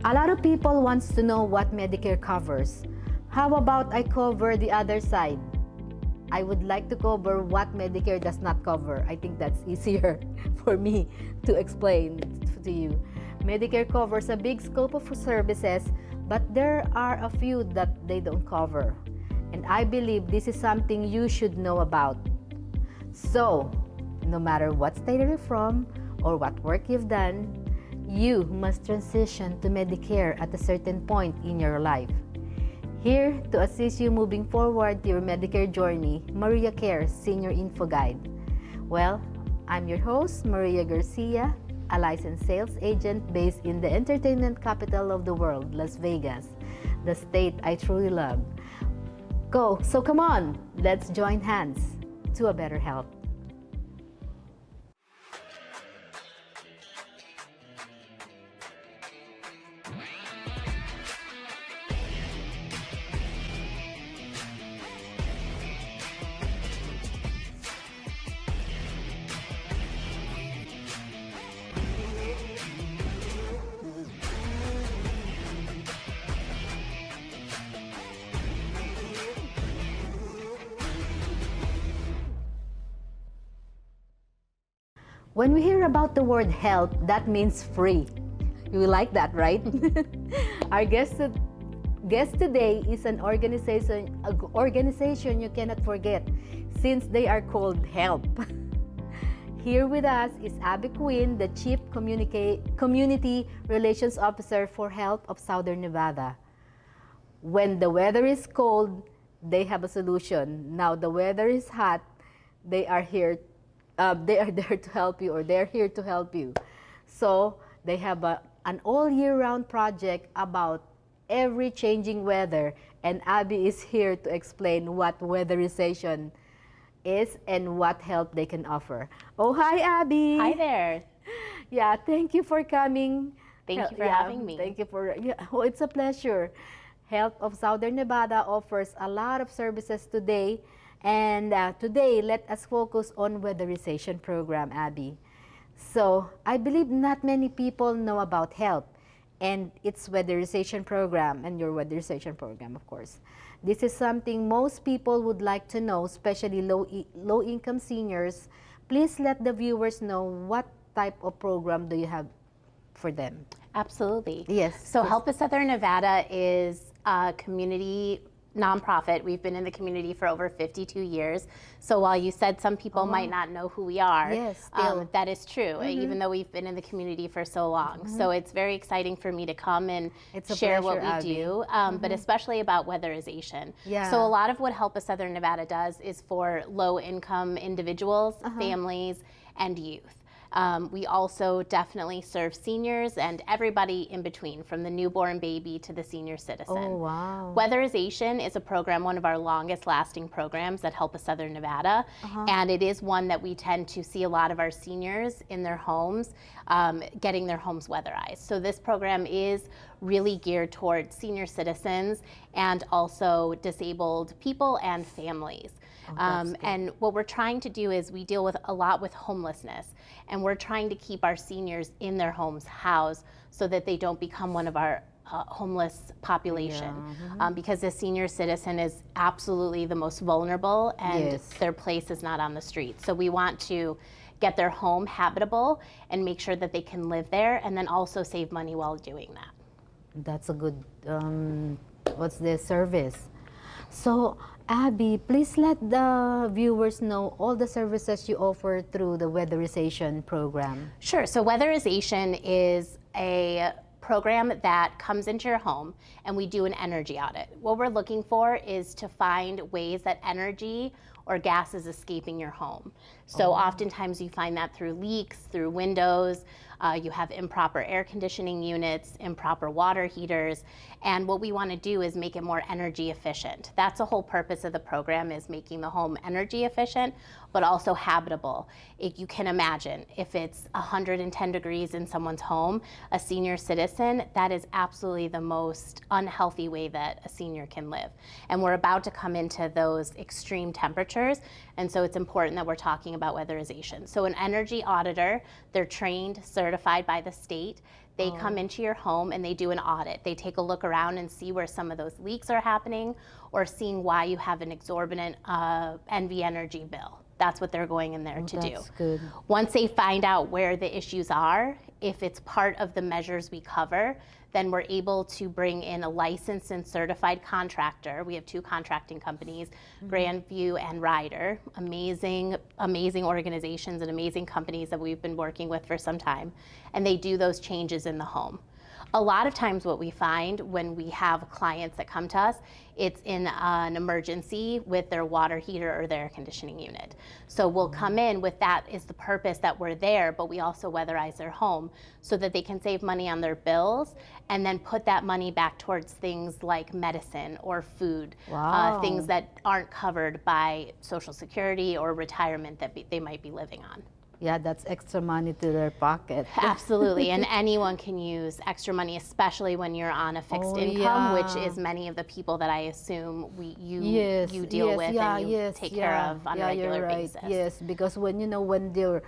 A lot of people wants to know what Medicare covers. How about I cover the other side? I would like to cover what Medicare does not cover. I think that's easier for me to explain to you. Medicare covers a big scope of services, but there are a few that they don't cover. And I believe this is something you should know about. So, no matter what state you're from or what work you've done, you must transition to Medicare at a certain point in your life. Here to assist you moving forward to your Medicare journey, MariaCares Senior Info Guide. Well, I'm your host, Maria Garcia, a licensed sales agent based in the entertainment capital of the world, Las Vegas, the state I truly love. So come on, let's join hands to a better health. When we hear about the word health, that means free. You like that, right? Our guest today is an organization you cannot forget since they are called H.E.L.P. Here with us is Abby Quinn, the Chief Community Relations Officer for H.E.L.P. of Southern Nevada. When the weather is cold, they have a solution. Now the weather is hot, they are here. They are there to help you, or they're here to help you. So they have an all year round project about every changing weather, and Abby is here to explain what weatherization is and what help they can offer. Oh, hi, Abby. Hi there. Yeah, thank you for coming. Thank you for having me. Thank you for, oh, it's a pleasure. H.E.L.P. of Southern Nevada offers a lot of services today. And today, let us focus on weatherization program, Abby. So I believe not many people know about H.E.L.P. and its weatherization program, and your weatherization program, of course. This is something most people would like to know, especially low-income seniors. Please let the viewers know what type of program do you have for them. Absolutely. Yes. So H.E.L.P. of Southern Nevada is a community nonprofit. We've been in the community for over 52 years. So while you said some people might not know who we are, yes, that is true, even though we've been in the community for so long. So it's very exciting for me to come and share what we do, but especially about weatherization. Yeah. So a lot of what H.E.L.P. of Southern Nevada does is for low-income individuals, families, and youth. We also definitely serve seniors and everybody in between, from the newborn baby to the senior citizen. Oh, wow. Weatherization is a program, one of our longest lasting programs at H.E.L.P. of Southern Nevada, and it is one that we tend to see a lot of our seniors in their homes getting their homes weatherized. So this program is really geared towards senior citizens and also disabled people and families. And what we're trying to do is we deal with a lot with homelessness, and we're trying to keep our seniors in their homes housed so that they don't become one of our homeless population, because the senior citizen is absolutely the most vulnerable, and their place is not on the street. So we want to get their home habitable and make sure that they can live there, and then also save money while doing that. That's a good, what's the service? So, Abby, please let the viewers know all the services you offer through the weatherization program. Sure. So weatherization is a program that comes into your home, and we do an energy audit. What we're looking for is to find ways that energy or gas is escaping your home. So oftentimes you find that through leaks, through windows, you have improper air conditioning units, improper water heaters, and what we want to do is make it more energy efficient. That's the whole purpose of the program, is making the home energy efficient but also habitable. You can imagine if it's 110 degrees in someone's home, a senior citizen, that is absolutely the most unhealthy way that a senior can live. And we're about to come into those extreme temperatures, and so it's important that we're talking about weatherization. So an energy auditor, they're trained, certified by the state. They come into your home and they do an audit. They take a look around and see where some of those leaks are happening, or seeing why you have an exorbitant NV energy bill. That's what they're going in there to do. That's good. Once they find out where the issues are, if it's part of the measures we cover, then we're able to bring in a licensed and certified contractor. We have 2 contracting companies, Grandview and Ryder, amazing organizations and amazing companies that we've been working with for some time, and they do those changes in the home. A lot of times what we find when we have clients that come to us, it's in an emergency with their water heater or their air conditioning unit. So we'll come in with that is the purpose that we're there, but we also weatherize their home so that they can save money on their bills and then put that money back towards things like medicine or food, things that aren't covered by Social Security or retirement that they might be living on. Yeah, that's extra money to their pocket. Absolutely, and anyone can use extra money, especially when you're on a fixed income, which is many of the people that I assume you deal with and you take care of on a regular basis. Yes, because when when they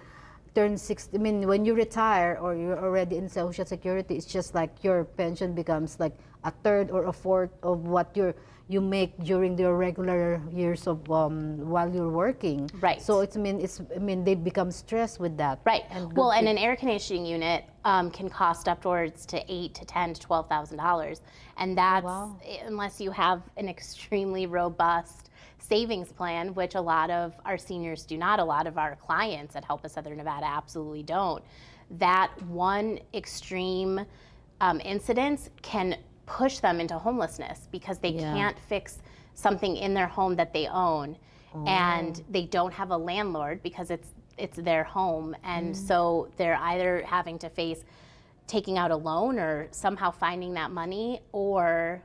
turn 60, I mean, when you retire or you're already in Social Security, it's just like your pension becomes like a third or a fourth of what you make during your regular years of while you're working. Right. So they become stressed with that. Right. And an air conditioning unit can cost upwards to $8,000 to $10,000 to $12,000, and that's unless you have an extremely robust savings plan, which a lot of our seniors do not. A lot of our clients at H.E.L.P. Southern Nevada absolutely don't. That one extreme incidence can push them into homelessness because they can't fix something in their home that they own, and they don't have a landlord because it's their home, and so they're either having to face taking out a loan or somehow finding that money or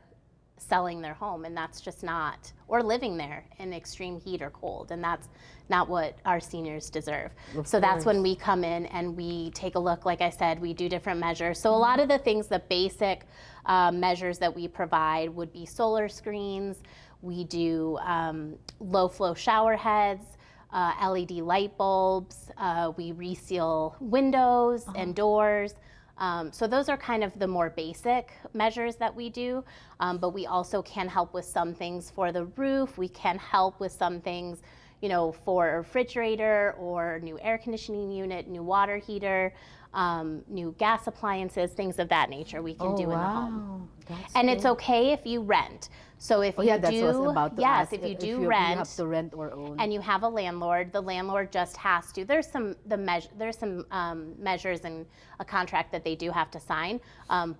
selling their home, and that's just not, or living there in extreme heat or cold, and that's not what our seniors deserve. So that's when we come in and we take a look. Like I said, we do different measures. So a lot of the things, the basic measures that we provide would be solar screens. We do low flow shower heads, LED light bulbs. We reseal windows and doors. So those are kind of the more basic measures that we do, but we also can help with some things for the roof. We can help with some things, for a refrigerator or new air conditioning unit, new water heater, new gas appliances, things of that nature we can do in the home. And it's okay if you rent. So if you that's do, what I was about to ask. if you do you rent, have to rent or own, and you have a landlord, the landlord just has to. There's some measures in a contract that they do have to sign,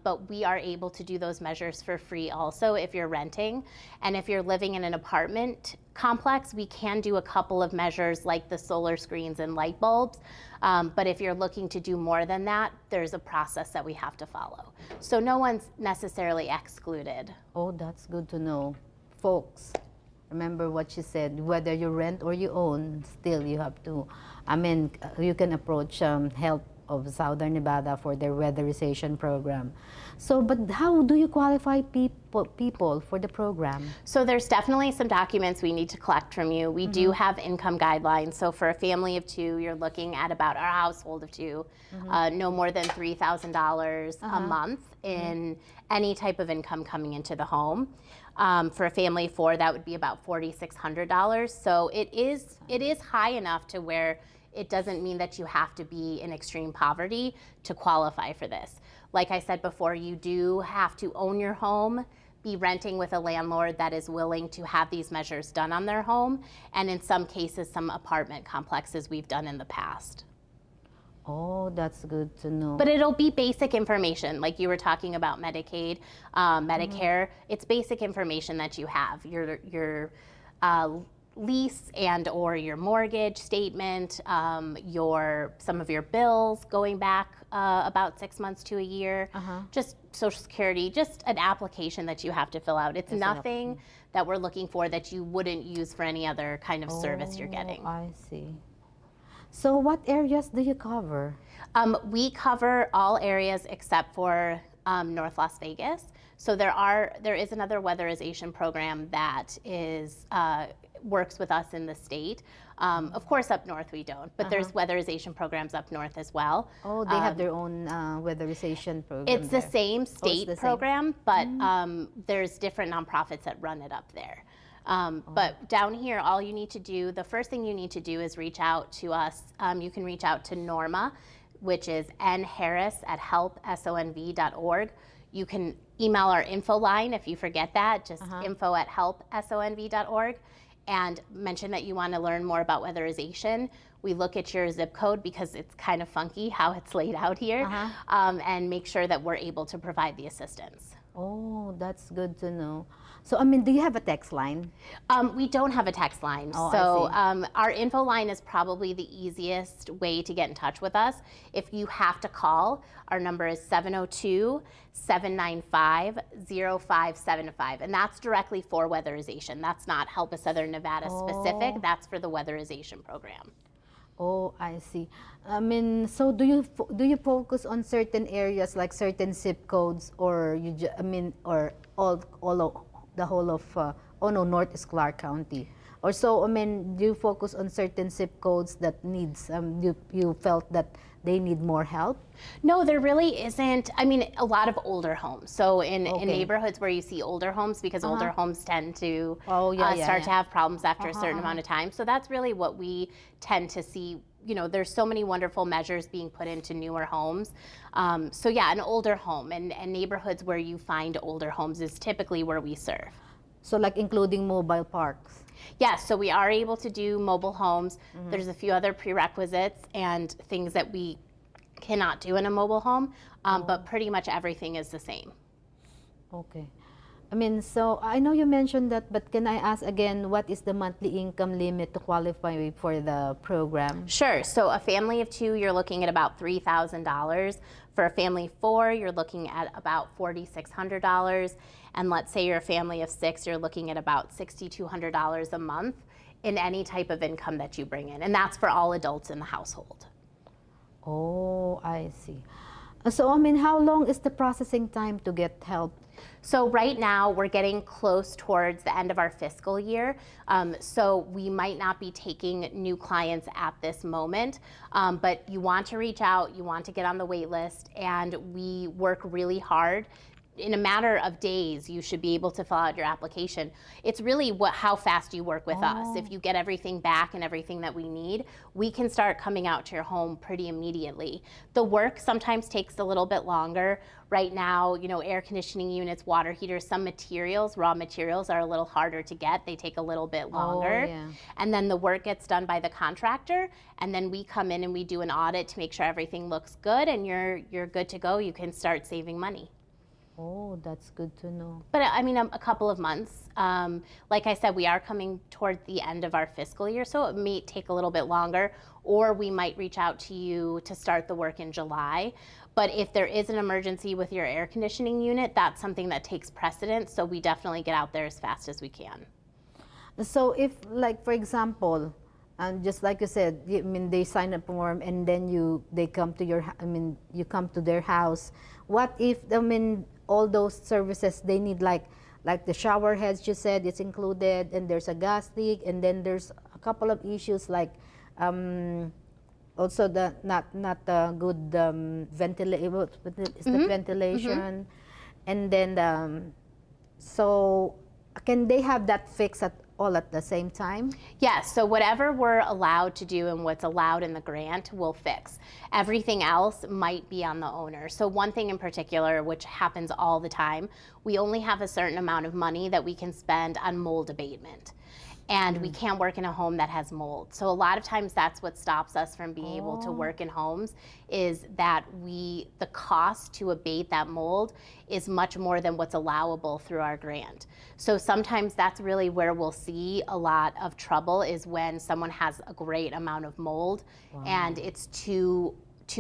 but we are able to do those measures for free also if you're renting. And if you're living in an apartment complex, we can do a couple of measures like the solar screens and light bulbs. But if you're looking to do more than that, there's a process that we have to follow. So no one's necessarily excluded. Oh, that's good to know. Folks, remember what she said, whether you rent or you own, still you have to, you can approach H.E.L.P. of Southern Nevada for their weatherization program. So, but how do you qualify people for the program? So there's definitely some documents we need to collect from you. We do have income guidelines. So for a family of 2, you're looking at about our household of 2, no more than $3,000 a month in any type of income coming into the home. For a family of 4, that would be about $4,600. So it is high enough to where it doesn't mean that you have to be in extreme poverty to qualify for this. Like I said before, you do have to own your home, be renting with a landlord that is willing to have these measures done on their home, and in some cases, some apartment complexes we've done in the past. Oh, that's good to know. But it'll be basic information, like you were talking about Medicaid, Medicare. It's basic information that you have. Your lease and or your mortgage statement, some of your bills going back about 6 months to a year, just Social Security, just an application that you have to fill out. It's nothing that we're looking for that you wouldn't use for any other kind of service you're getting. I see. So what areas do you cover? We cover all areas except for North Las Vegas. So there is another weatherization program that is works with us in the state. Of course, up north we don't, but there's weatherization programs up north as well. Oh, they have their own weatherization program. It's the same state program, but there's different nonprofits that run it up there. But down here, all you need to do, the first thing you need to do is reach out to us. You can reach out to Norma, which is nharris@helpsonv.org. You can email our info line if you forget that, just info@helpsonv.org, and mention that you want to learn more about weatherization. We look at your zip code because it's kind of funky how it's laid out here, and make sure that we're able to provide the assistance. Oh, that's good to know. So, I mean, do you have a text line? We don't have a text line. Oh, so I see. our info line is probably the easiest way to get in touch with us. If you have to call, our number is 702-795-0575. And that's directly for weatherization. That's not Help Us Southern Nevada specific. That's for the weatherization program. Oh, I see. I mean, so do you focus on certain areas like certain zip codes, or or the whole of North is Clark County, or so? I mean, do you focus on certain zip codes that needs you felt that they need more help? No, there really isn't. I mean, a lot of older homes. So in neighborhoods where you see older homes, because older homes tend to start to have problems after a certain amount of time. So that's really what we tend to see. You know, there's so many wonderful measures being put into newer homes. So yeah, an older home and neighborhoods where you find older homes is typically where we serve. So like including mobile parks? Yes, so we are able to do mobile homes. There's a few other prerequisites and things that we cannot do in a mobile home, but pretty much everything is the same. Okay. I mean, so I know you mentioned that, but can I ask again, what is the monthly income limit to qualify for the program? Sure. So a family of 2, you're looking at about $3,000. For a family of 4, you're looking at about $4,600. And let's say you're a family of 6, you're looking at about $6,200 a month in any type of income that you bring in. And that's for all adults in the household. Oh, I see. So, I mean, how long is the processing time to get help? So right now we're getting close towards the end of our fiscal year. So we might not be taking new clients at this moment, but you want to reach out, you want to get on the wait list, and we work really hard. In a matter of days, you should be able to fill out your application. It's really how fast you work with us. If you get everything back and everything that we need, we can start coming out to your home pretty immediately. The work sometimes takes a little bit longer. Right now, you know, air conditioning units, water heaters, some materials, raw materials are a little harder to get. They take a little bit longer. And then the work gets done by the contractor, and then we come in and we do an audit to make sure everything looks good and you're good to go. You can start saving money. Oh, that's good to know. But I mean, a couple of months. Like I said, we are coming toward the end of our fiscal year, so it may take a little bit longer, or we might reach out to you to start the work in July. But if there is an emergency with your air conditioning unit, that's something that takes precedence, so we definitely get out there as fast as we can. So if, like, for example, and just like you said, I mean, they sign a form and then they come to your, I mean, you come to their house. What if, I mean, all those services they need, like the shower heads you said it's included, and there's a gas leak, and then there's a couple of issues like also the not good ventilation, and then so can they have that fixed all at the same time? Yes, so whatever we're allowed to do and what's allowed in the grant, we'll fix. Everything else might be on the owner. So one thing in particular, which happens all the time, we only have a certain amount of money that we can spend on mold abatement. and we can't work in a home that has mold. So a lot of times that's what stops us from being able to work in homes, is that the cost to abate that mold is much more than what's allowable through our grant. So sometimes that's really where we'll see a lot of trouble, is when someone has a great amount of mold and it's too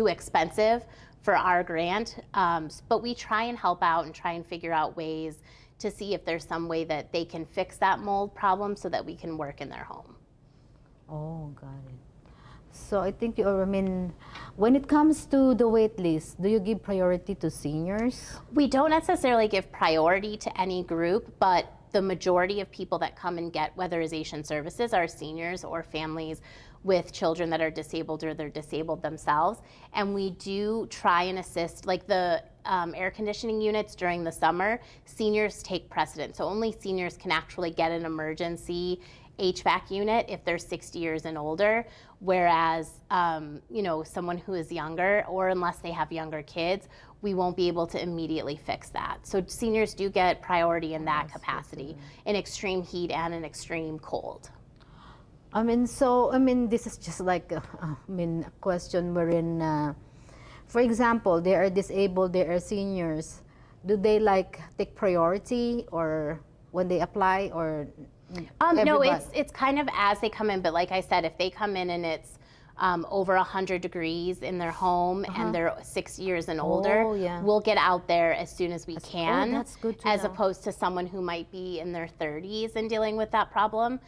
expensive for our grant. But we try and help out and try and figure out ways to see if there's some way that they can fix that mold problem so that we can work in their home. Oh, got it. So I think I mean, when it comes to the wait list, do you give priority to seniors? We don't necessarily give priority to any group, but the majority of people that come and get weatherization services are seniors or families with children that are disabled or they're disabled themselves. And we do try and assist, like the air conditioning units during the summer, seniors take precedence. So only seniors can actually get an emergency HVAC unit if they're 60 years and older, whereas you know, someone who is younger, or unless they have younger kids, we won't be able to immediately fix that. So seniors do get priority in that capacity, in extreme heat and in extreme cold. I mean, so, I mean, this is just like, a question wherein, for example, they are disabled, they are seniors. Do they like take priority, or when they apply, or no, it's kind of as they come in, but like I said, if they come in and it's over 100 degrees in their home and they're 6 years and older, we'll get out there as soon as we can, that's good to as know. opposed to someone who might be in their 30s and dealing with that problem.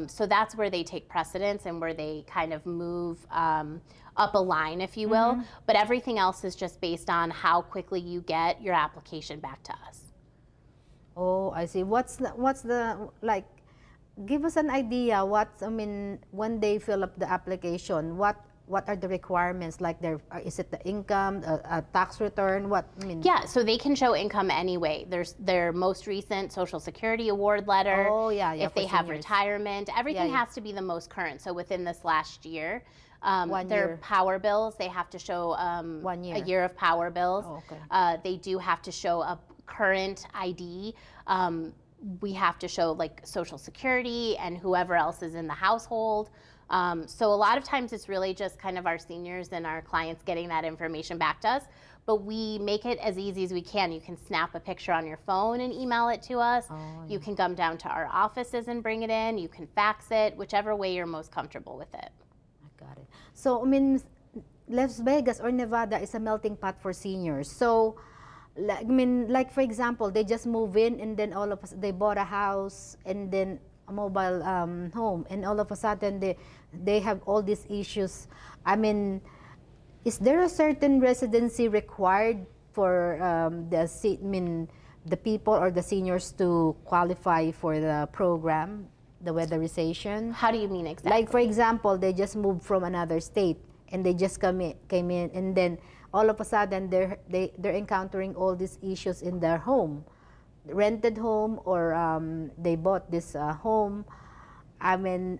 So that's where they take precedence and where they kind of move up a line, if you will. But everything else is just based on how quickly you get your application back to us. Oh, I see. What's the like? Give us an idea. I mean, when they fill up the application, what are the requirements? Like, is it the income, a tax return? What I mean? Yeah, so they can show income anyway. There's their most recent Social Security award letter. Oh, yeah, if they have seniors. Retirement, everything has to be the most current. So within this last year. Their year. power bills, they have to show 1 year. a year of power bills. Oh, okay. They do have to show a current ID. We have to show like Social Security and whoever else is in the household. So a lot of times it's really just kind of our seniors and our clients getting that information back to us. But we make it as easy as we can. You can snap a picture on your phone and email it to us. You can come down to our offices and bring it in. You can fax it, whichever way you're most comfortable with it. Got it. So, I mean, Las Vegas or Nevada is a melting pot for seniors. So, I mean, like for example, they just move in and then all of a sudden they bought a house and then a mobile home, and all of a sudden they have all these issues. I mean, is there a certain residency required for the people or the seniors to qualify for the program? The weatherization? How do you mean exactly? Like, for example, they just moved from another state and they just came in, and then all of a sudden they're encountering all these issues in their home, rented home, or they bought this home. I mean,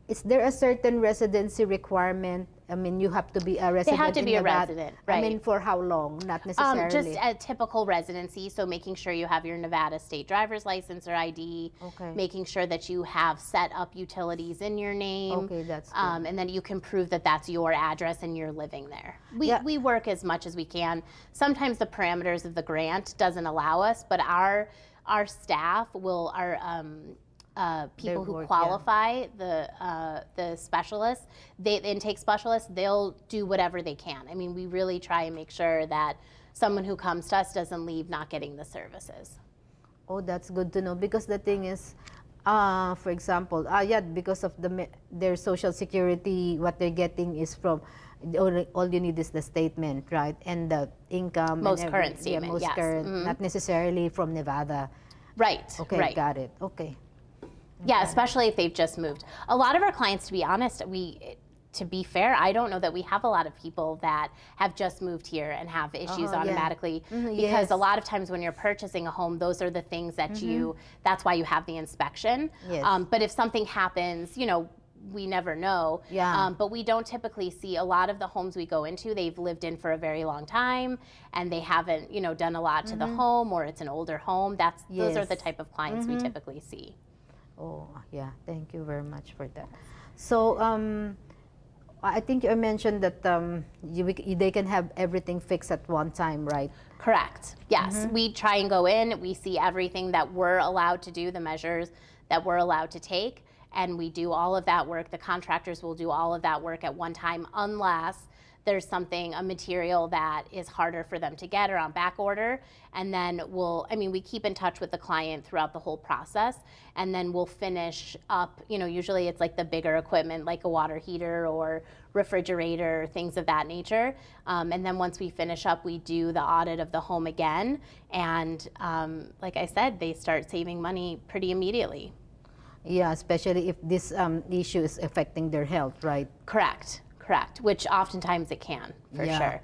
is there a certain residency requirement? I mean, you have to be a resident. They have to be a resident, right? I mean, for how long? Not necessarily. Just a typical residency, so making sure you have your Nevada state driver's license or ID, making sure that you have set up utilities in your name. Okay, that's good. And then you can prove that that's your address and you're living there. We work as much as we can. Sometimes the parameters of the grant doesn't allow us, but our staff will, people who qualify, the specialists, the intake specialists, they'll do whatever they can. I mean, we really try and make sure that someone who comes to us doesn't leave not getting the services. Oh, that's good to know, because the thing is, for example, because of their Social Security, what they're getting is from, all you need is the statement, right? And the income. Most current statement, most current, not necessarily from Nevada. Right, Okay, right. Got it, okay. Yeah, especially if they've just moved. A lot of our clients, to be honest, to be fair, I don't know that we have a lot of people that have just moved here and have issues automatically, because a lot of times when you're purchasing a home, those are the things that that's why you have the inspection. Yes. But if something happens, you know, we never know. But we don't typically see a lot of the homes we go into, they've lived in for a very long time and they haven't, you know, done a lot to the home, or it's an older home. Those are the type of clients we typically see. Oh, yeah. Thank you very much for that. So, I think you mentioned that they can have everything fixed at one time, right? Correct. Yes. We try and go in, we see everything that we're allowed to do, the measures that we're allowed to take, and we do all of that work. The contractors will do all of that work at one time unless there's something, a material that is harder for them to get or on back order. And then we keep in touch with the client throughout the whole process. And then we'll finish up, usually it's like the bigger equipment, like a water heater or refrigerator, things of that nature. And then once we finish up, we do the audit of the home again. And like I said, they start saving money pretty immediately. Yeah, especially if this issue is affecting their health, right? Correct, which oftentimes it can, for sure.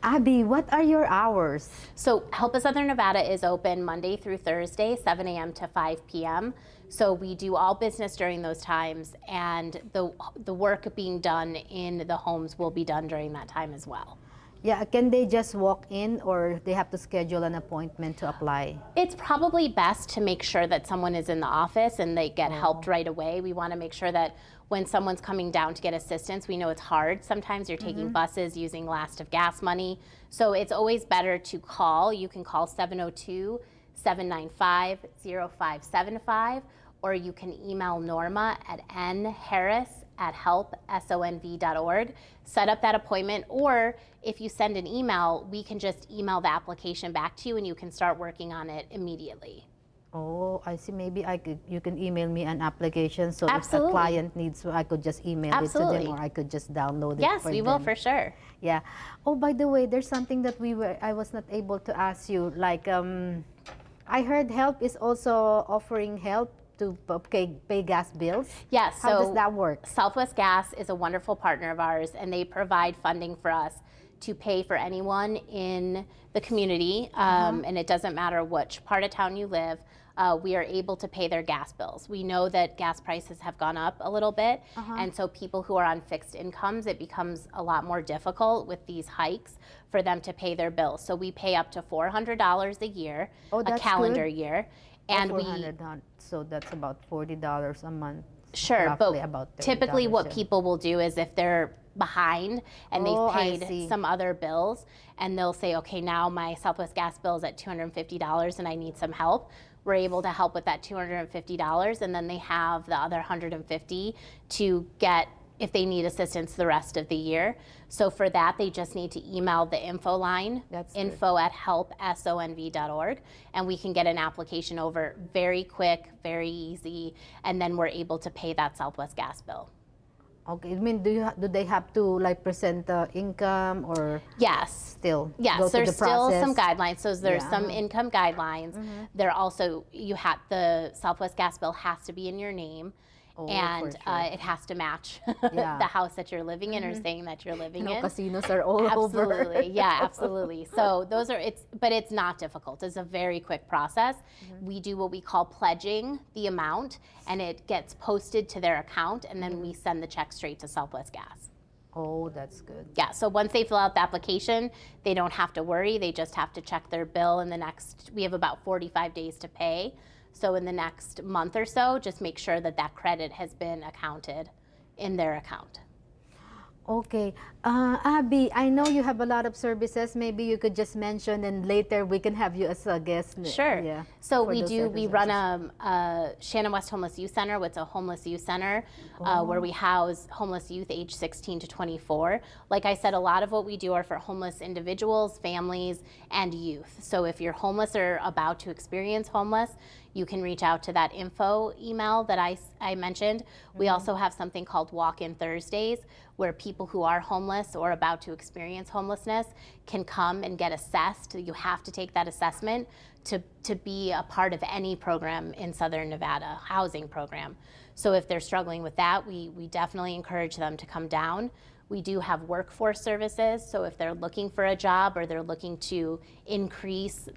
Abby, what are your hours? So H.E.L.P of Southern Nevada is open Monday through Thursday, 7 a.m. to 5 p.m. So we do all business during those times, and the work being done in the homes will be done during that time as well. Yeah, can they just walk in or they have to schedule an appointment to apply? It's probably best to make sure that someone is in the office and they get helped right away. We want to make sure that when someone's coming down to get assistance, we know it's hard. Sometimes you're taking buses using last of gas money. So it's always better to call. You can call 702-795-0575, or you can email Norma at nharris@helpsonv.org. Set up that appointment, or if you send an email, we can just email the application back to you and you can start working on it immediately. Oh, I see. Maybe you can email me an application, so Absolutely. if a client needs, I could just email Absolutely. it to them, or I could just download it. Yes, for we them. will for sure. Yeah. Oh, by the way, there's something that I was not able to ask you. Like, I heard H.E.L.P is also offering help to pay gas bills. Yes. How does that work? Southwest Gas is a wonderful partner of ours, and they provide funding for us to pay for anyone in the community, and it doesn't matter which part of town you live. We are able to pay their gas bills. We know that gas prices have gone up a little bit, and so people who are on fixed incomes, it becomes a lot more difficult with these hikes for them to pay their bills. So we pay up to $400 a year, a calendar year. And so that's about $40 a month. Sure, but about typically what people will do is if they're behind and they've paid some other bills, and they'll say, okay, now my Southwest Gas bill is at $250 and I need some help. We're able to help with that $250, and then they have the other $150 to get if they need assistance the rest of the year. So for that, they just need to email the info line, info@helpsonv.org, and we can get an application over very quick, very easy, and then we're able to pay that Southwest Gas bill. Okay, I mean, do they have to like present income or? Yes. Still. Yes, there's still some guidelines. So there's some income guidelines. There also, the Southwest Gas bill has to be in your name. And it has to match the house that you're living in or saying that you're living in. Casinos are all over. Absolutely, yeah, absolutely. So but it's not difficult. It's a very quick process. We do what we call pledging the amount, and it gets posted to their account, and then we send the check straight to Southwest Gas. Oh, that's good. Yeah, so once they fill out the application, they don't have to worry. They just have to check their bill we have about 45 days to pay. So in the next month or so, just make sure that credit has been accounted in their account. Okay. Abby, I know you have a lot of services. Maybe you could just mention, and later we can have you as a guest. Sure. Yeah, so we run a Shannon West Homeless Youth Center, which is a homeless youth center where we house homeless youth age 16 to 24. Like I said, a lot of what we do are for homeless individuals, families, and youth. So if you're homeless or about to experience homeless, you can reach out to that info email that I mentioned. We also have something called Walk-In Thursdays, where people who are homeless or about to experience homelessness can come and get assessed. You have to take that assessment to be a part of any program in Southern Nevada, housing program. So if they're struggling with that, we definitely encourage them to come down. We do have workforce services, so if they're looking for a job or they're looking to increase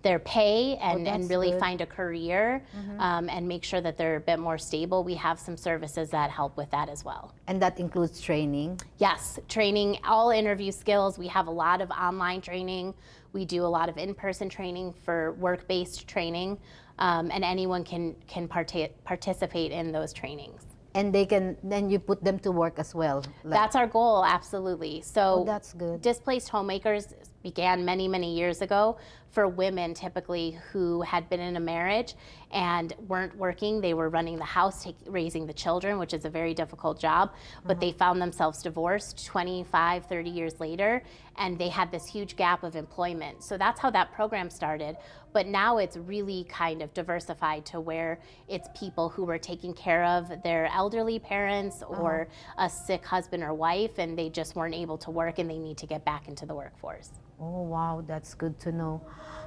their pay and that's really good. find a career and make sure that they're a bit more stable. We have some services that help with that as well. And that includes training? Yes, training, all interview skills. We have a lot of online training. We do a lot of in-person training for work-based training, and anyone can participate in those trainings. And then you put them to work as well? That's our goal, absolutely. So that's good. Displaced homemakers began many, many years ago for women typically who had been in a marriage and weren't working. They were running the house, raising the children, which is a very difficult job, but they found themselves divorced 25, 30 years later, and they had this huge gap of employment. So that's how that program started. But now it's really kind of diversified to where it's people who were taking care of their elderly parents or a sick husband or wife, and they just weren't able to work and they need to get back into the workforce. Oh, wow, that's good to know.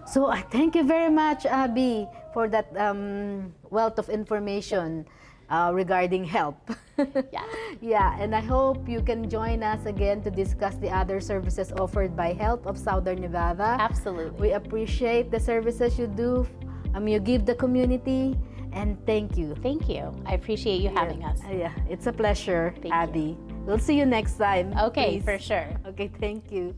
So I thank you very much, Abby, for that wealth of information regarding H.E.L.P. Yeah. Yeah, and I hope you can join us again to discuss the other services offered by H.E.L.P. of Southern Nevada. Absolutely. We appreciate the services you do, you give the community, and thank you. Thank you. I appreciate you having us. Yeah, it's a pleasure, Thank Abby. you. We'll see you next time. Okay, please. for sure. Okay, thank you.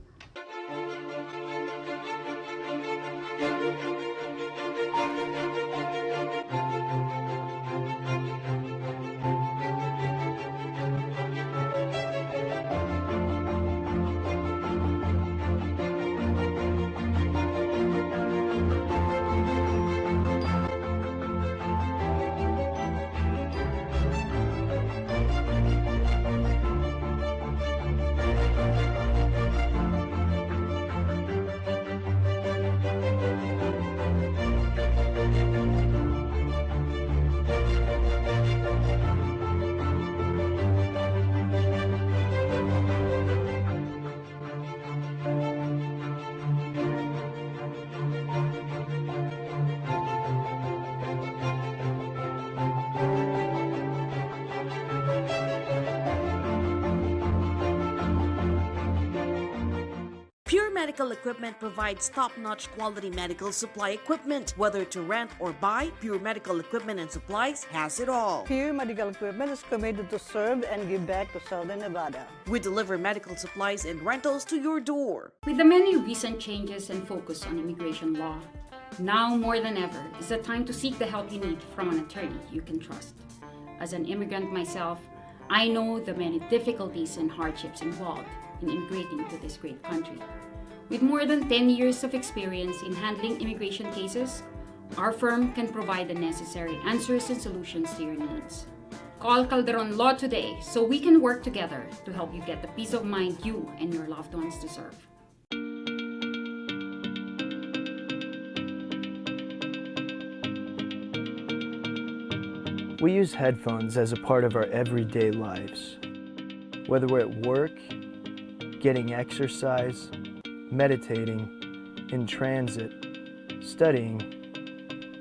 Pure Medical Equipment provides top-notch quality medical supply equipment. Whether to rent or buy, Pure Medical Equipment and Supplies has it all. Pure Medical Equipment is committed to serve and give back to Southern Nevada. We deliver medical supplies and rentals to your door. With the many recent changes and focus on immigration law, now more than ever is the time to seek the help you need from an attorney you can trust. As an immigrant myself, I know the many difficulties and hardships involved in immigrating to this great country. With more than 10 years of experience in handling immigration cases, our firm can provide the necessary answers and solutions to your needs. Call Calderon Law today so we can work together to help you get the peace of mind you and your loved ones deserve. We use headphones as a part of our everyday lives. Whether we're at work, getting exercise, meditating, in transit, studying,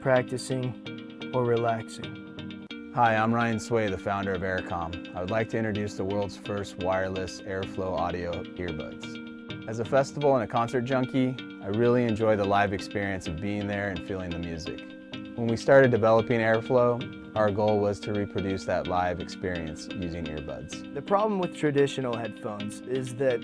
practicing, or relaxing. Hi, I'm Ryan Sway, the founder of Aircom. I would like to introduce the world's first wireless airflow audio earbuds. As a festival and a concert junkie, I really enjoy the live experience of being there and feeling the music. When we started developing Airflow, our goal was to reproduce that live experience using earbuds. The problem with traditional headphones is that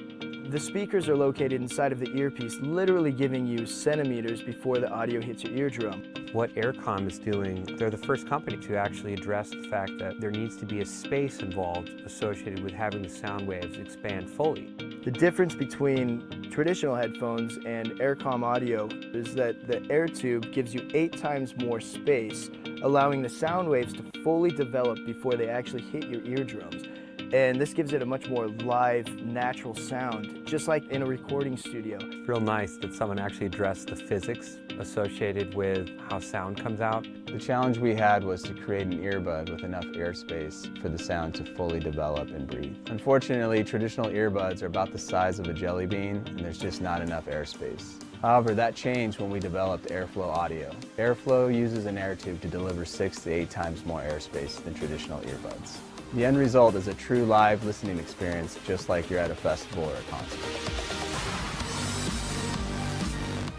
the speakers are located inside of the earpiece, literally giving you centimeters before the audio hits your eardrum. What Aircom is doing, they're the first company to actually address the fact that there needs to be a space involved associated with having the sound waves expand fully. The difference between traditional headphones and Aircom audio is that the air tube gives you 8 times more space, allowing the sound waves to fully develop before they actually hit your eardrums. And this gives it a much more live, natural sound, just like in a recording studio. It's real nice that someone actually addressed the physics associated with how sound comes out. The challenge we had was to create an earbud with enough airspace for the sound to fully develop and breathe. Unfortunately, traditional earbuds are about the size of a jelly bean, and there's just not enough airspace. However, that changed when we developed Airflow Audio. Airflow uses an air tube to deliver 6 to 8 times more airspace than traditional earbuds. The end result is a true live listening experience, just like you're at a festival or a concert.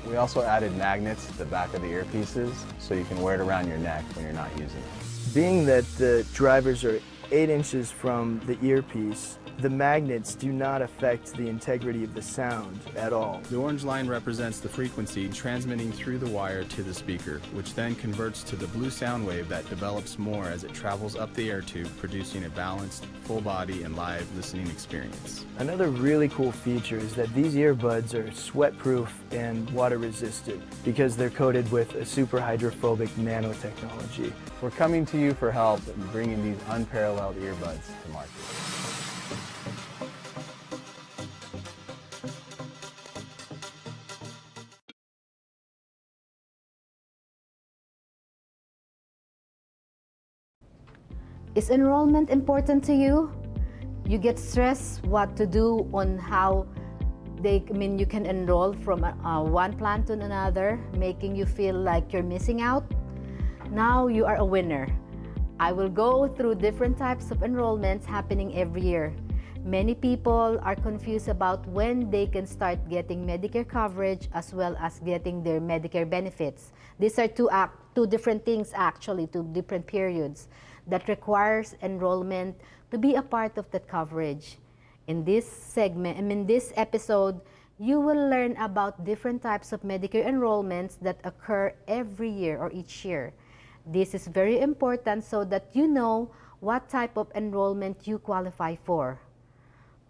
We We also added magnets to the back of the earpieces so you can wear it around your neck when you're not using it. Being that the drivers are 8 inches from the earpiece, the magnets do not affect the integrity of the sound at all. The orange line represents the frequency transmitting through the wire to the speaker, which then converts to the blue sound wave that develops more as it travels up the air tube, producing a balanced, full body and live listening experience. Another really cool feature is that these earbuds are sweat-proof and water-resistant because they're coated with a super hydrophobic nanotechnology. We're coming to you for help in bringing these unparalleled earbuds to market. Is enrollment important to you? You get stressed what to do on how you can enroll from one plan to another, making you feel like you're missing out. Now you are a winner. I will go through different types of enrollments happening every year. Many people are confused about when they can start getting Medicare coverage as well as getting their Medicare benefits. These are two different things actually, 2 different periods that requires enrollment to be a part of that coverage. In this segment, this episode, you will learn about different types of Medicare enrollments that occur every year or each year. This is very important so that you know what type of enrollment you qualify for.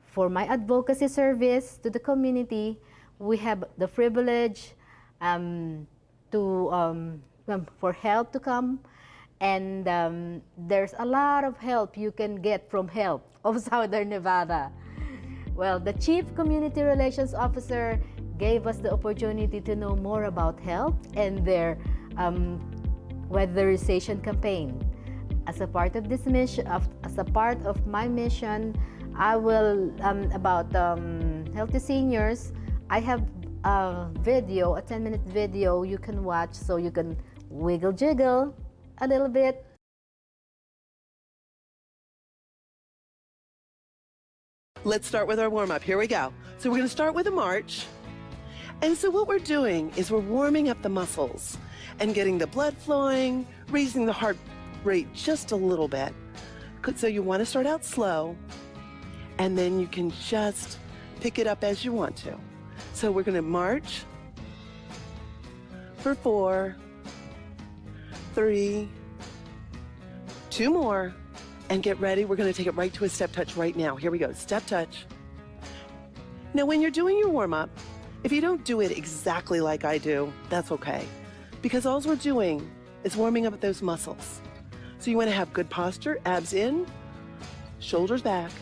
For my advocacy service to the community, we have the privilege for help to come, and there's a lot of help you can get from H.E.L.P. of Southern Nevada. Well, the Chief Community Relations Officer gave us the opportunity to know more about H.E.L.P. and their Weatherization campaign. As a part of this mission, as a part of my mission, I will about healthy seniors. I have a video, a 10-minute video you can watch, so you can wiggle jiggle a little bit. Let's start with our warm-up. Here we go. So we're going to start with a march. And so what we're doing is we're warming up the muscles and getting the blood flowing, raising the heart rate just a little bit. So you want to start out slow, and then you can just pick it up as you want to. So we're going to march for 4, 3, 2 more, and get ready. We're going to take it right to a step touch right now. Here we go, step touch. Now when you're doing your warm-up, if you don't do it exactly like I do, that's okay. Because all we're doing is warming up those muscles. So you want to have good posture, abs in, shoulders back,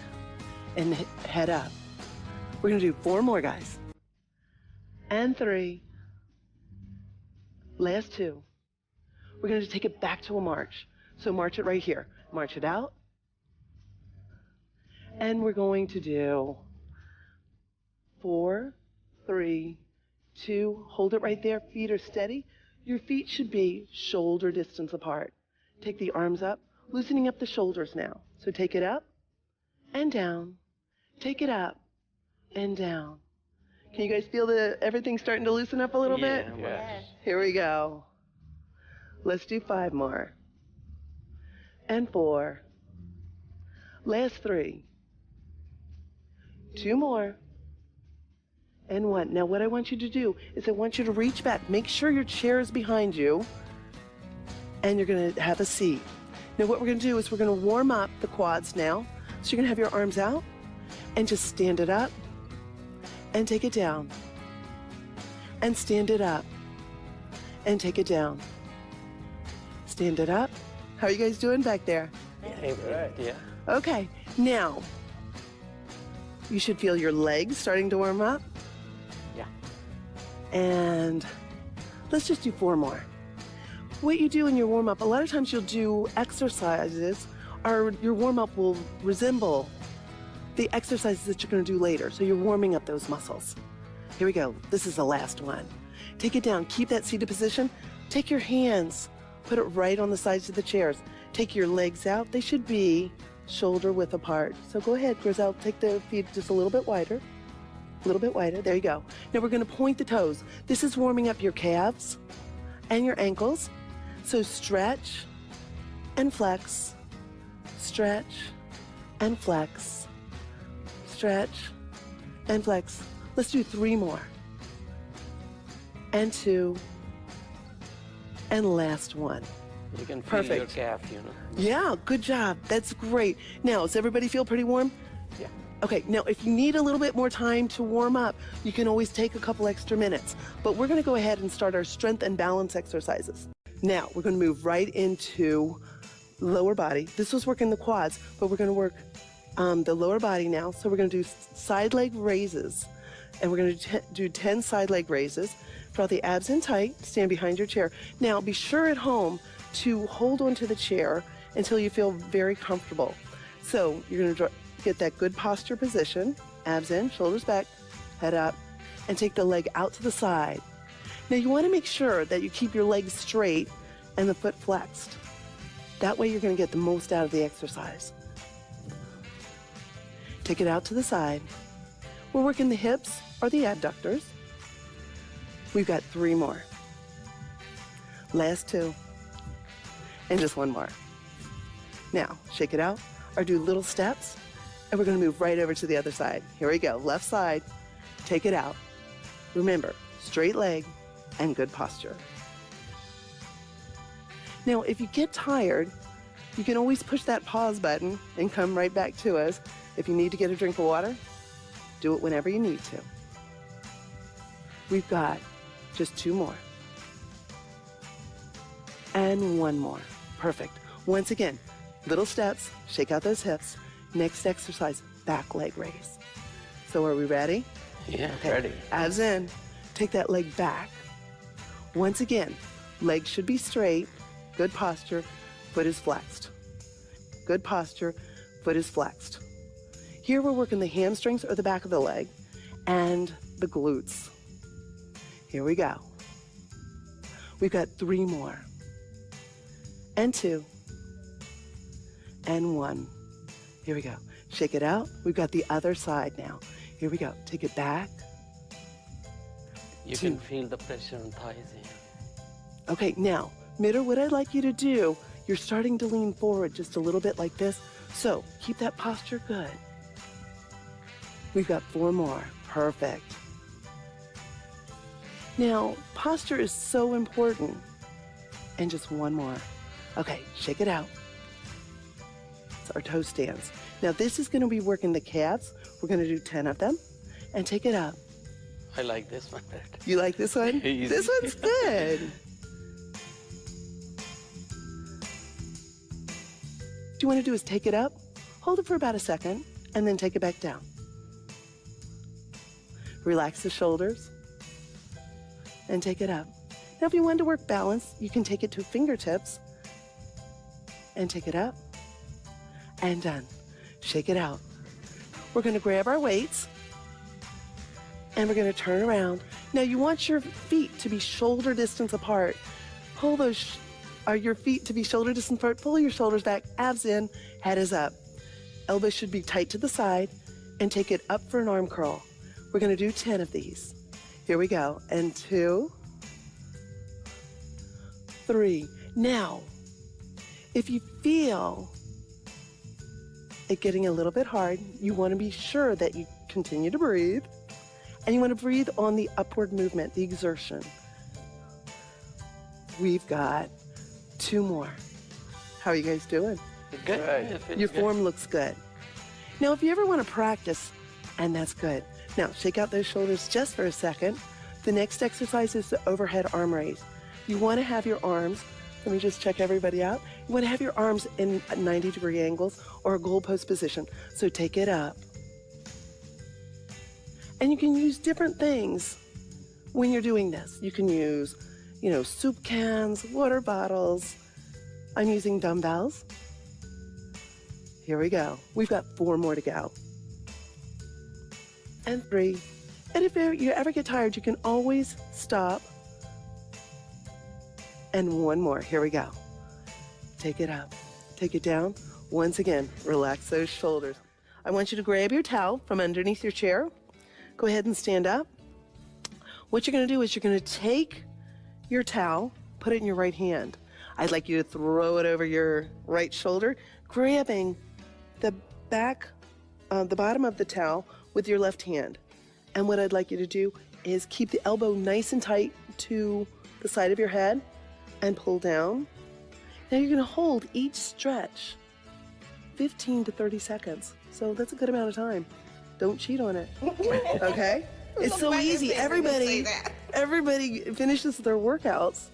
and head up. We're going to do 4 more, guys. And 3. Last 2. We're going to take it back to a march. So march it right here. March it out. And we're going to do 4, 3, 2. Hold it right there. Feet are steady. Your feet should be shoulder distance apart. Take the arms up, loosening up the shoulders now. So take it up and down. Take it up and down. Can you guys feel everything starting to loosen up a little bit? Yes. Here we go. Let's do 5 more. And 4. Last 3. 2 more. And 1. Now what I want you to do is I want you to reach back. Make sure your chair is behind you. And you're going to have a seat. Now what we're going to do is we're going to warm up the quads now. So you're going to have your arms out and just stand it up and take it down. And stand it up and take it down. Stand it up. How are you guys doing back there? Yeah. Okay, now you should feel your legs starting to warm up. Yeah. And let's just do 4 more. What you do in your warm-up, a lot of times you'll do exercises, or your warm-up will resemble the exercises that you're going to do later. So you're warming up those muscles. Here we go. This is the last one. Take it down. Keep that seated position. Take your hands. Put it right on the sides of the chairs. Take your legs out. They should be shoulder width apart. So go ahead, Griselle. Take the feet just a little bit wider. A little bit wider. There you go. Now we're going to point the toes. This is warming up your calves and your ankles. So stretch and flex, stretch and flex, stretch and flex. Let's do 3 more. And 2. And last one. You can feel your Perfect. calf, you know. Yeah, good job. That's great. Now, does everybody feel pretty warm? Yeah. Okay, now if you need a little bit more time to warm up, you can always take a couple extra minutes. But we're gonna go ahead and start our strength and balance exercises. Now, we're gonna move right into lower body. This was working the quads, but we're gonna work the lower body now. So we're gonna do side leg raises. And we're gonna do 10 side leg raises. Draw the abs in tight, stand behind your chair. Now, be sure at home to hold onto the chair until you feel very comfortable. So you're gonna get that good posture position, abs in, shoulders back, head up, and take the leg out to the side. Now you wanna make sure that you keep your legs straight and the foot flexed. That way you're gonna get the most out of the exercise. Take it out to the side. We're working the hips or the abductors. We've got 3 more. Last 2. And just 1 more. Now, shake it out or do little steps. And we're gonna move right over to the other side. Here we go, left side, take it out. Remember, straight leg and good posture. Now, if you get tired, you can always push that pause button and come right back to us. If you need to get a drink of water, do it whenever you need to. We've got just 2 more. And 1 more. Perfect. Once again, little steps, shake out those hips. Next exercise, back leg raise. So are we ready? Yeah, Okay. ready. Abs in, take that leg back. Once again, legs should be straight, good posture, foot is flexed. Good posture, foot is flexed. Here we're working the hamstrings or the back of the leg and the glutes. Here we go. We've got 3 more. And 2. And 1. Here we go. Shake it out. We've got the other side now. Here we go. Take it back. You 2. can feel the pressure on thighs here. Okay, now, Mitter, what I'd like you to do, you're starting to lean forward just a little bit like this. So keep that posture good. We've got 4 more. Perfect. Now, posture is so important. And just 1 more. Okay, shake it out. It's our toe stands. Now this is going to be working the calves. We're going to do 10 of them. And take it up. I like this one better. You like this one? Easy. This one's good. What you want to do is take it up, hold it for about a second, and then take it back down. Relax the shoulders, and take it up. Now if you want to work balance, you can take it to fingertips, and take it up, and done. Shake it out. We're going to grab our weights, and we're going to turn around. Now you want your feet to be shoulder distance apart. Pull those, your feet to be shoulder distance apart. Pull your shoulders back, abs in, head is up. Elbows should be tight to the side, and take it up for an arm curl. We're going to do 10 of these. Here we go. And 2, 3. Now, if you feel it getting a little bit hard, you want to be sure that you continue to breathe. And you want to breathe on the upward movement, the exertion. We've got 2 more. How are you guys doing? Good. Your Yeah, feels good. form looks good. Now, if you ever want to practice, and that's good. Now, shake out those shoulders just for a second. The next exercise is the overhead arm raise. You want to have your arms, let me just check everybody out. You want to have your arms in 90-degree angles or a goalpost position. So take it up. And you can use different things when you're doing this. You can use, soup cans, water bottles. I'm using dumbbells. Here we go. We've got 4 more to go. And 3. And if you ever get tired, you can always stop. And 1 more. Here we go. Take it up. Take it down. Once again, relax those shoulders. I want you to grab your towel from underneath your chair. Go ahead and stand up. What you're going to do is you're going to take your towel, put it in your right hand. I'd like you to throw it over your right shoulder, grabbing the back, the bottom of the towel with your left hand. And what I'd like you to do is keep the elbow nice and tight to the side of your head and pull down. Now you're going to hold each stretch 15 to 30 seconds. So that's a good amount of time. Don't cheat on it. Okay? It's so easy. Everybody finishes their workouts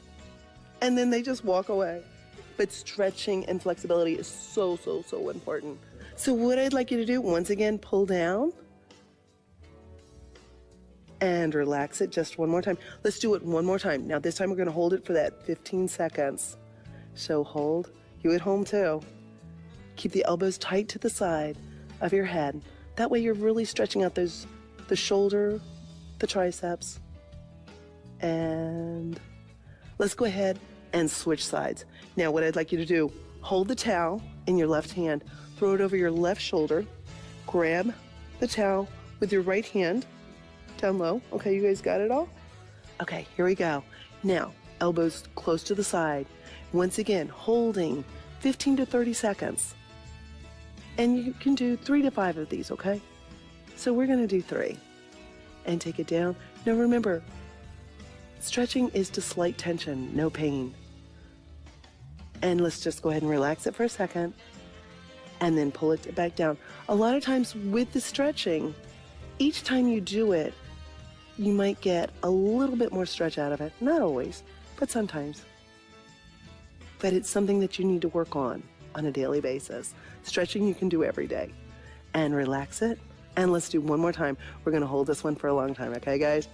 and then they just walk away. But stretching and flexibility is so, so, so important. So what I'd like you to do, once again, pull down and relax it just one more time. Let's do it one more time. Now this time we're going to hold it for that 15 seconds. So hold. You at home too. Keep the elbows tight to the side of your head. That way you're really stretching out the shoulder, the triceps. And let's go ahead and switch sides. Now what I'd like you to do, hold the towel in your left hand, throw it over your left shoulder, grab the towel with your right hand down low. Okay, you guys got it all? Okay, here we go. Now, elbows close to the side. Once again, holding 15 to 30 seconds. And you can do 3 to 5 of these, okay? So we're gonna do 3. And take it down. Now remember, stretching is to slight tension, no pain. And let's just go ahead and relax it for a second and then pull it back down. A lot of times with the stretching, each time you do it, you might get a little bit more stretch out of it. Not always, but sometimes. But it's something that you need to work on a daily basis. Stretching you can do every day. And relax it. And let's do one more time. We're gonna hold this one for a long time, okay guys?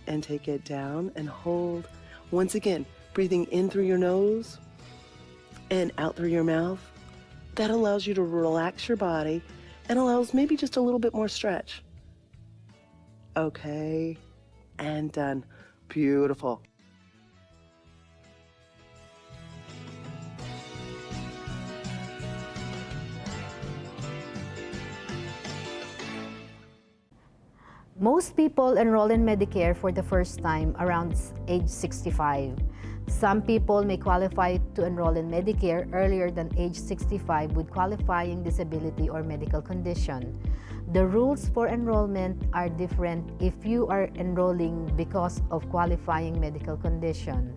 And take it down and hold. Once again, breathing in through your nose and out through your mouth. That allows you to relax your body and allows maybe just a little bit more stretch. Okay, and done. Beautiful. Most people enroll in Medicare for the first time around age 65. Some people may qualify to enroll in Medicare earlier than age 65 with qualifying disability or medical condition. The rules for enrollment are different if you are enrolling because of qualifying medical condition.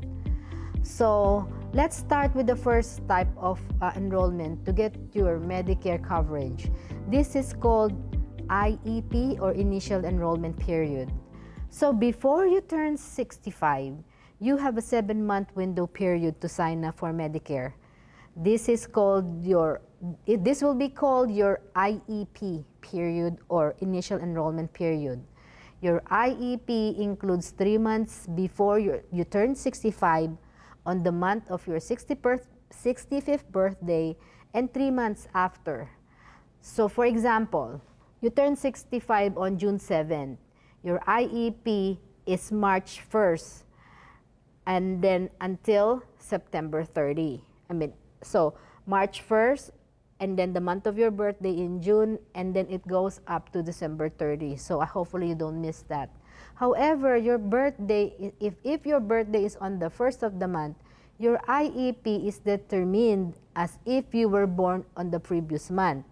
So let's start with the first type of enrollment to get your Medicare coverage. This is called IEP or Initial Enrollment Period. So before you turn 65, you have a 7-month window period to sign up for Medicare. This will be called your IEP period or Initial Enrollment Period. Your IEP includes 3 months before you turn 65 on the month of your 65th birthday and 3 months after. So for example, you turn 65 on June 7th. Your IEP is March 1st and then until September 30. So March 1st and then the month of your birthday in June and then it goes up to December 30. So hopefully you don't miss that. However, your birthday, if your birthday is on the 1st of the month, your IEP is determined as if you were born on the previous month.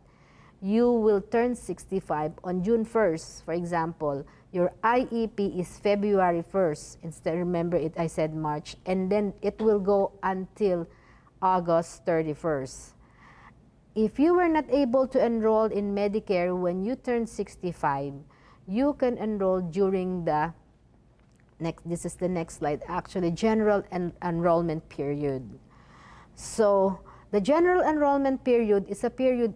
You will turn 65 on June 1st, for example. Your IEP is February 1st. Instead, remember I said March. And then it will go until August 31st. If you were not able to enroll in Medicare when you turn 65, you can enroll during the this is the next slide, actually, general enrollment period. So the general enrollment period is a period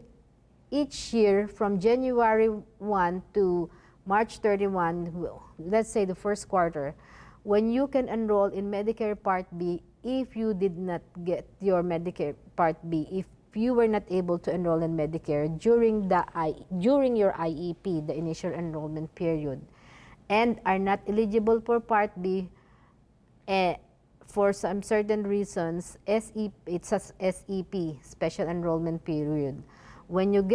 each year from January 1 to March 31, let's say the first quarter, when you can enroll in Medicare Part B if you did not get your Medicare Part B, if you were not able to enroll in Medicare during your IEP, the initial enrollment period, and are not eligible for Part B for some certain reasons, it's a SEP, Special Enrollment Period. When you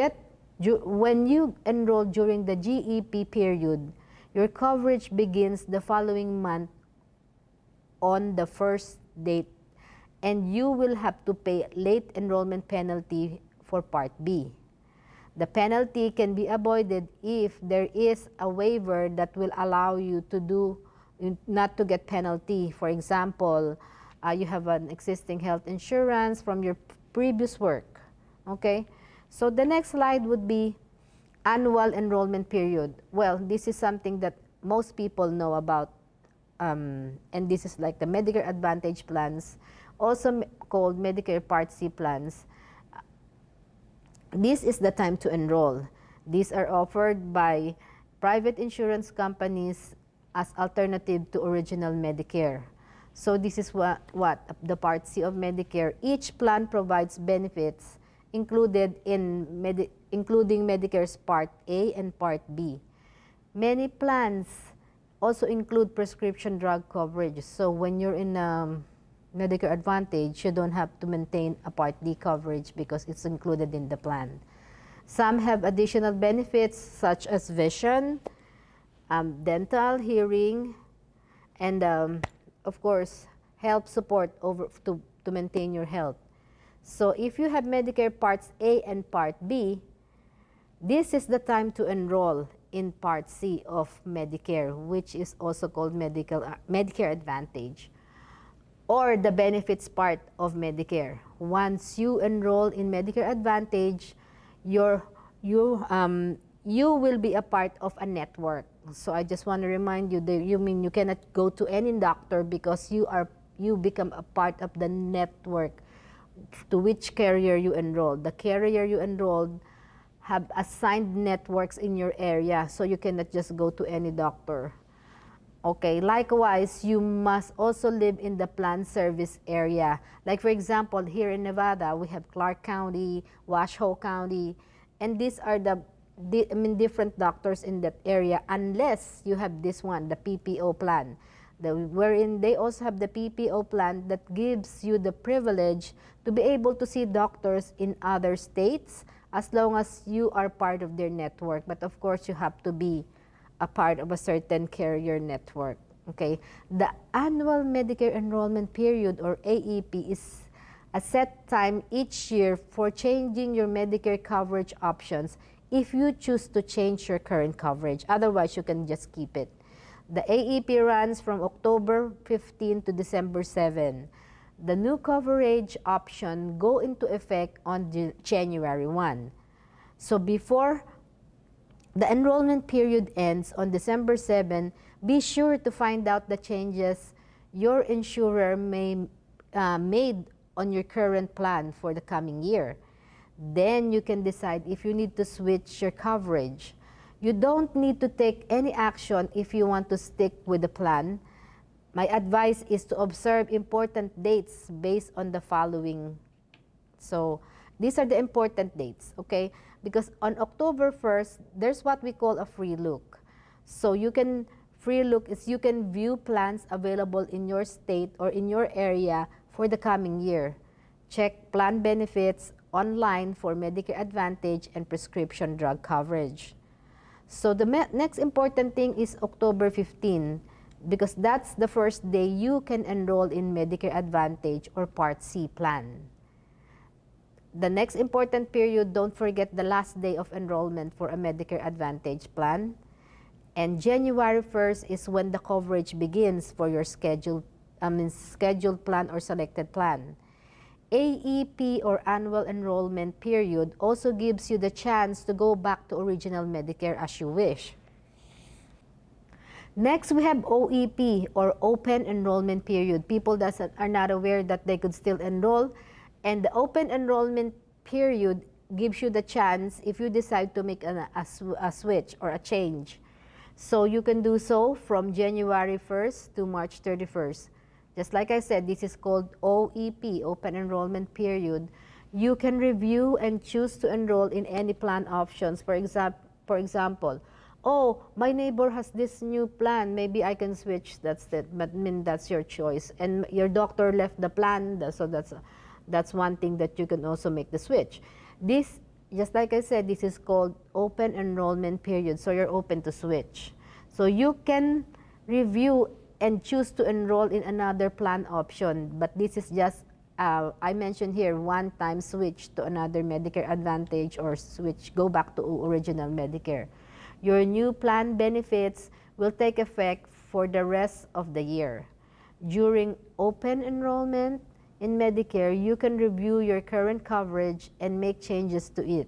enroll during the GEP period, Your coverage begins the following month on the first date, and you will have to pay late enrollment penalty for Part B. The penalty can be avoided if there is a waiver that will allow you to not to get penalty. For example, you have an existing health insurance from your previous work. Okay? So the next slide would be annual enrollment period. Well, this is something that most people know about, and this is like the Medicare Advantage plans, also called Medicare Part C plans. This is the time to enroll. These are offered by private insurance companies as alternative to original Medicare. So this is what the Part C of Medicare. Each plan provides benefits including Medicare's Part A and Part B. Many plans also include prescription drug coverage. So when you're in Medicare Advantage, you don't have to maintain a Part D coverage because it's included in the plan. Some have additional benefits such as vision, dental, hearing, and of course, help support to maintain your health. So if you have Medicare Parts A and Part B, this is the time to enroll in Part C of Medicare, which is also called Medicare Advantage, or the benefits part of Medicare. Once you enroll in Medicare Advantage, you will be a part of a network. So I just want to remind you that you cannot go to any doctor because you become a part of the network to which carrier you enrolled. The carrier you enrolled have assigned networks in your area, so you cannot just go to any doctor. Okay, likewise, you must also live in the plan service area. Like for example, here in Nevada, we have Clark County, Washoe County, and these are different doctors in that area, unless you have this one, the PPO plan. Wherein they also have the PPO plan that gives you the privilege to be able to see doctors in other states as long as you are part of their network. But of course, you have to be a part of a certain carrier network. Okay? The annual Medicare enrollment period, or AEP, is a set time each year for changing your Medicare coverage options if you choose to change your current coverage. Otherwise, you can just keep it. The AEP runs from October 15 to December 7. The new coverage option go into effect on January 1. So before the enrollment period ends on December 7, be sure to find out the changes your insurer made on your current plan for the coming year. Then you can decide if you need to switch your coverage. You don't need to take any action if you want to stick with the plan. My advice is to observe important dates based on the following. So these are the important dates, okay? Because on October 1st, there's what we call a free look. So free look is you can view plans available in your state or in your area for the coming year. Check plan benefits online for Medicare Advantage and prescription drug coverage. So the next important thing is October 15, because that's the first day you can enroll in Medicare Advantage or Part C plan. The next important period, don't forget the last day of enrollment for a Medicare Advantage plan. And January 1st is when the coverage begins for your scheduled plan or selected plan. AEP, or annual enrollment period, also gives you the chance to go back to original Medicare as you wish. Next, we have OEP, or open enrollment period. People that are not aware that they could still enroll. And the open enrollment period gives you the chance if you decide to make a switch or a change. So you can do so from January 1st to March 31st. Just like I said, this is called OEP, open enrollment period. You can review and choose to enroll in any plan options. For example, oh, my neighbor has this new plan, maybe I can switch, that's it. But that's your choice. And your doctor left the plan, so that's one thing that you can also make the switch. This, just like I said, this is called open enrollment period, so you're open to switch. So you can review and choose to enroll in another plan option, but this is just, I mentioned here, one-time switch to another Medicare Advantage or go back to original Medicare. Your new plan benefits will take effect for the rest of the year. During open enrollment in Medicare, you can review your current coverage and make changes to it.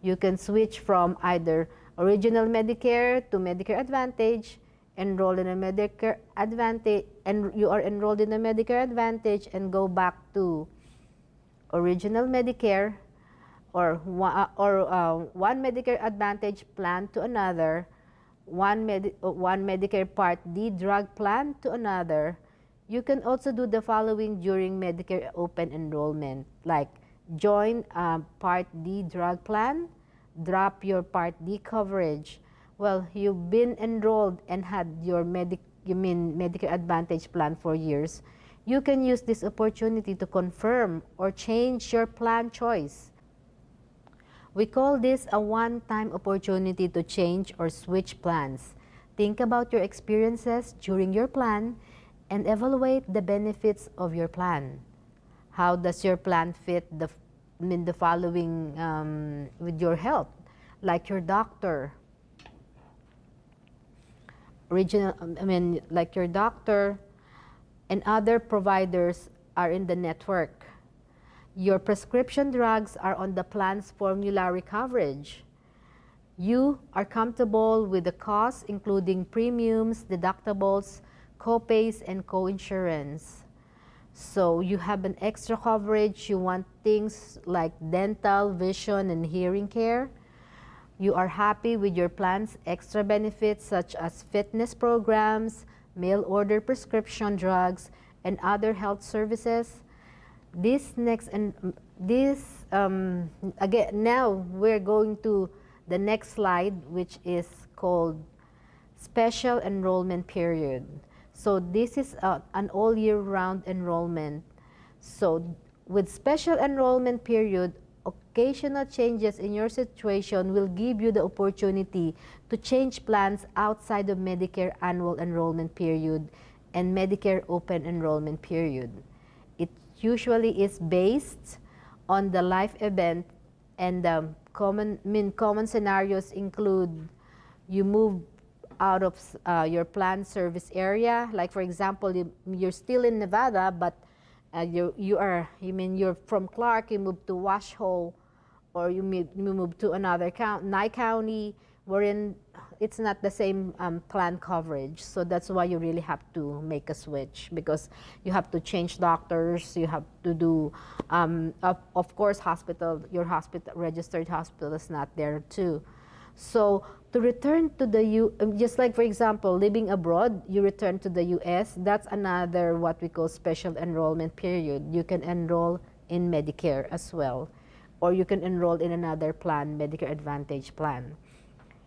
You can switch from either original Medicare to Medicare Advantage, enroll in a Medicare Advantage, and you are enrolled in a Medicare Advantage and go back to original Medicare, or one Medicare Advantage plan to another, one Medicare Part D drug plan to another. You can also do the following during Medicare open enrollment, like join a Part D drug plan, drop your Part D coverage. Well, you've been enrolled and had your Medicare Advantage plan for years. You can use this opportunity to confirm or change your plan choice. We call this a one-time opportunity to change or switch plans. Think about your experiences during your plan and evaluate the benefits of your plan. How does your plan fit the following with your health, like your doctor, like your doctor and other providers are in the network. Your prescription drugs are on the plan's formulary coverage. You are comfortable with the costs, including premiums, deductibles, co-pays, and co-insurance. So you have an extra coverage. You want things like dental, vision, and hearing care. You are happy with your plan's extra benefits such as fitness programs, mail order prescription drugs, and other health services. Again, now we're going to the next slide, which is called special enrollment period. So this is an all year round enrollment. So with special enrollment period, occasional changes in your situation will give you the opportunity to change plans outside of Medicare annual enrollment period and Medicare open enrollment period. It usually is based on the life event, and common scenarios include you move out of your planned service area. Like for example, you're still in Nevada, but you're from Clark, you move to Washoe, or you move to another Nye County, wherein it's not the same plan coverage. So that's why you really have to make a switch, because you have to change doctors, you have to do, of course, your registered hospital is not there too. So to return to just like for example, living abroad, you return to the US, that's another what we call special enrollment period. You can enroll in Medicare as well, or you can enroll in another plan, Medicare Advantage plan.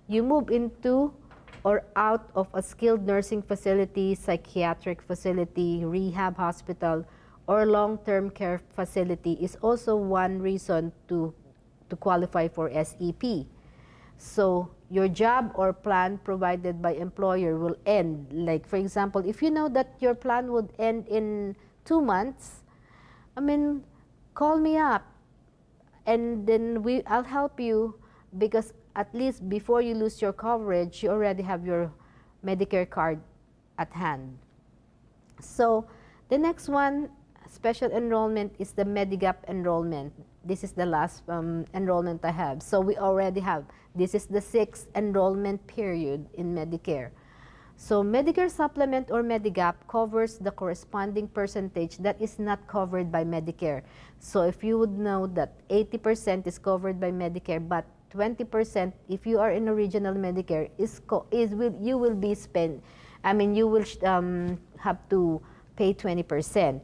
You move into or out of a skilled nursing facility, psychiatric facility, rehab hospital, or long-term care facility is also one reason to qualify for SEP. So your job or plan provided by employer will end. Like for example, if you know that your plan would end in 2 months, call me up and then I'll help you, because at least before you lose your coverage, you already have your Medicare card at hand. So the next one, special enrollment, is the Medigap enrollment. This is the last enrollment I have. So we already have, this is the 6th enrollment period in Medicare. So Medicare Supplement or Medigap covers the corresponding percentage that is not covered by Medicare. So if you would know that 80% is covered by Medicare, but 20%, if you are in original Medicare, you will have to pay 20%.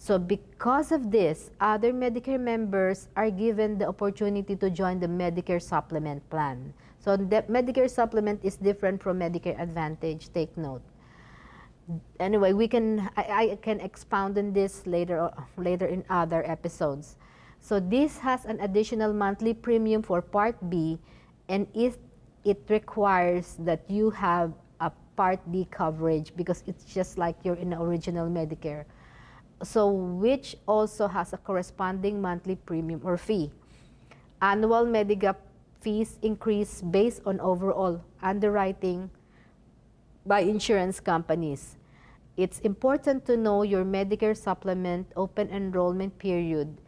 So because of this, other Medicare members are given the opportunity to join the Medicare Supplement plan. So the Medicare Supplement is different from Medicare Advantage, take note. Anyway, I can expound on this later in other episodes. So this has an additional monthly premium for Part B, and it requires that you have a Part D coverage because it's just like you're in the original Medicare. So which also has a corresponding monthly premium or fee. Annual Medigap fees increase based on overall underwriting by insurance companies. It's important to know your Medicare supplement open enrollment period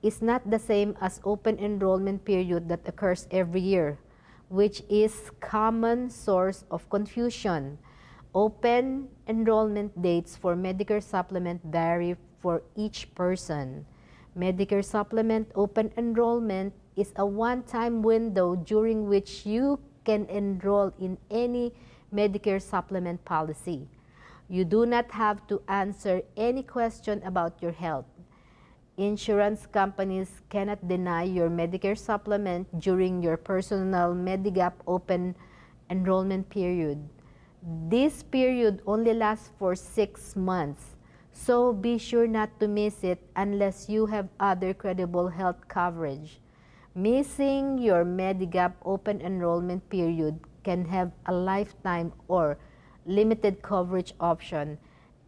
is not the same as open enrollment period that occurs every year, which is common source of confusion. Open enrollment dates for Medicare supplement vary for each person. Medicare supplement open enrollment is a one-time window during which you can enroll in any Medicare supplement policy. You do not have to answer any question about your health. Insurance companies cannot deny your Medicare supplement during your personal Medigap open enrollment period. This period only lasts for 6 months, so be sure not to miss it unless you have other credible health coverage. Missing your Medigap open enrollment period can have a lifetime or limited coverage option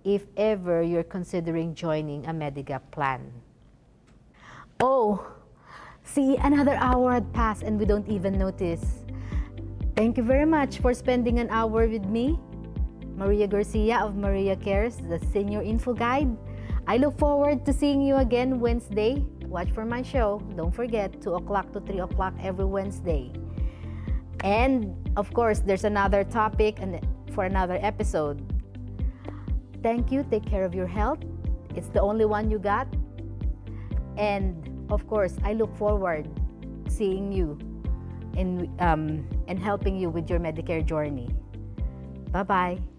if ever you're considering joining a Medigap plan. Oh, see, another hour had passed and we don't even notice. Thank you very much for spending an hour with me, Maria Garcia of MariaCares, the Senior Info Guide. I look forward to seeing you again Wednesday. Watch for my show. Don't forget, 2 o'clock to 3 o'clock every Wednesday. And of course, there's another topic and for another episode. Thank you. Take care of your health. It's the only one you got. And of course, I look forward to seeing you and helping you with your Medicare journey. Bye-bye.